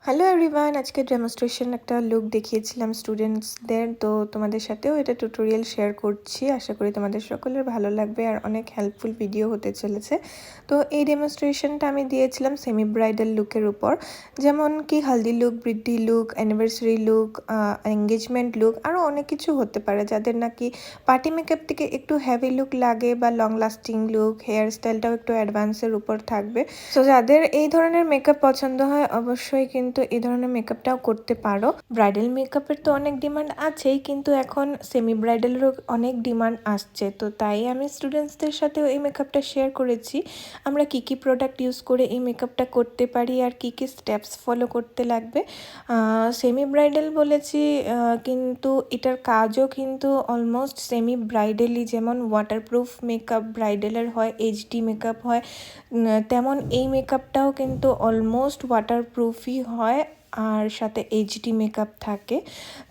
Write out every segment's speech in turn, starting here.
Hello everyone, আজকে demonstration একটা look দেখিয়েছিলাম স্টুডেন্টসদের। তো তোমাদের সাথেও এটা টিউটোরিয়াল শেয়ার করছি। আশা করি তোমাদের সকলের ভালো লাগবে আর অনেক হেল্পফুল ভিডিও হতে চলেছে। তো এই ডেমনস্ট্রেশনটা আমি দিয়েছিলাম সেমি ব্রাইডাল লুকের উপর, যেমন কি হলদি লুক, বৃদ্ধি look, anniversary look, engagement look, আরও অনেক কিছু হতে পারে। যাদের নাকি পার্টি মেকআপ থেকে একটু হেভি লুক লাগে বা লং লাস্টিং লুক, হেয়ার স্টাইলটাও একটু অ্যাডভান্সের উপর থাকবে। সো যাদের এই ধরনের মেকআপ পছন্দ হয় অবশ্যই কিন্তু এই ধরনের মেকআপটাও করতে পারো। ব্রাইডাল মেকআপের তো অনেক ডিমান্ড আছেই, কিন্তু এখন সেমি ব্রাইডালেরও অনেক ডিমান্ড আসছে। তো তাই আমি স্টুডেন্টসদের সাথেও এই মেকআপটা শেয়ার করেছি। আমরা কি কি প্রোডাক্ট ইউজ করে এই মেকআপটা করতে পারি আর কি কি স্টেপস ফলো করতে লাগবে। সেমি ব্রাইডাল বলেছি, কিন্তু এটার কাজও কিন্তু অলমোস্ট সেমি ব্রাইডালই। যেমন ওয়াটারপ্রুফ মেকআপ ব্রাইডালের হয়, এইচডি মেকআপ হয়, তেমন এই মেকআপটাও কিন্তু অলমোস্ট ওয়াটারপ্রুফই হয় আর সাথে এইচডি মেকআপ থাকে।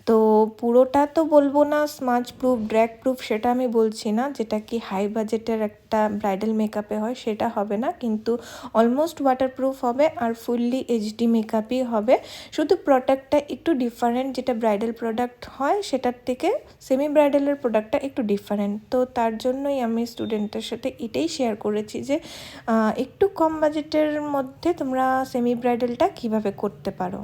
তো পুরোটা তো বলবো না স্মাজ প্রুফ, ড্র্যাগ প্রুফ, সেটা আমি বলছি না। যেটা কি হাই বাজেটের একটা ব্রাইডাল মেকআপে হয় সেটা হবে না, কিন্তু অলমোস্ট ওয়াটারপ্রুফ হবে আর ফুললি এইচডি মেকআপই হবে। শুধু প্রোডাক্টটা একটু ডিফারেন্ট, যেটা ব্রাইডাল প্রোডাক্ট হয় সেটার থেকে সেমি ব্রাইডালের প্রোডাক্টটা একটু ডিফারেন্ট। তো তার জন্যই আমি স্টুডেন্টের সাথে এটাই শেয়ার করেছি যে একটু কম বাজেটের মধ্যে তোমরা সেমি ব্রাইডালটা কিভাবে করতে পারো।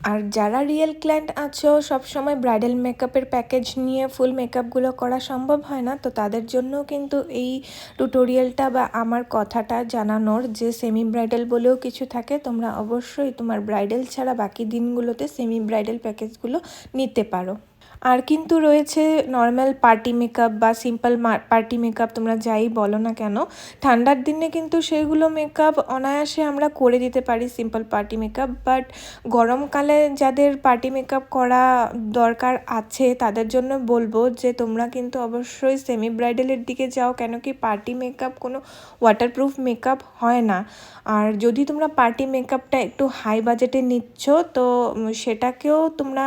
আর যারা রিয়েল ক্লায়েন্ট আছো, সবসময় ব্রাইডাল মেকআপের প্যাকেজ নিয়ে ফুল মেকআপগুলো করা সম্ভব হয় না, তো তাদের জন্যও কিন্তু এই টিউটোরিয়ালটা বা আমার কথাটা জানানোর যে সেমি ব্রাইডাল বলেও কিছু থাকে। তোমরা অবশ্যই তোমার ব্রাইডাল ছাড়া বাকি দিনগুলোতে সেমি ব্রাইডাল প্যাকেজগুলো নিতে পারো। আর কিন্তু রয়েছে নর্মাল পার্টি মেকআপ বা সিম্পল পার্টি মেকআপ, তোমরা যাই বলো না কেন। ঠান্ডার দিনে কিন্তু সেগুলো মেকআপ অনায়াসে আমরা করে দিতে পারি, সিম্পল পার্টি মেকআপ। বাট গরমকালে যাদের পার্টি মেকআপ করা দরকার আছে তাদের জন্য বলবো যে তোমরা কিন্তু অবশ্যই সেমি ব্রাইডালের দিকে যাও, কেন কি পার্টি মেকআপ কোনো ওয়াটারপ্রুফ মেকআপ হয় না। আর যদি তোমরা পার্টি মেকআপটা একটু হাই বাজেটে নিচ্ছ তো সেটাকেও তোমরা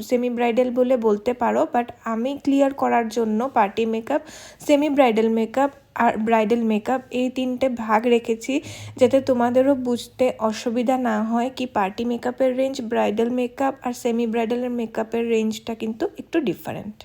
সেমি ব্রাইডাল বলে বলতে পারো। বাট আমি ক্লিয়ার করার জন্য party makeup, semi bridal makeup আর ব্রাইডাল মেকআপ এই তিনটে ভাগ রেখেছি, যাতে তোমাদেরও বুঝতে অসুবিধা না হয় কি পার্টি মেকআপের রেঞ্জ, ব্রাইডাল মেকআপ আর সেমি ব্রাইডালের মেকআপের রেঞ্জটা কিন্তু একটু ডিফারেন্ট।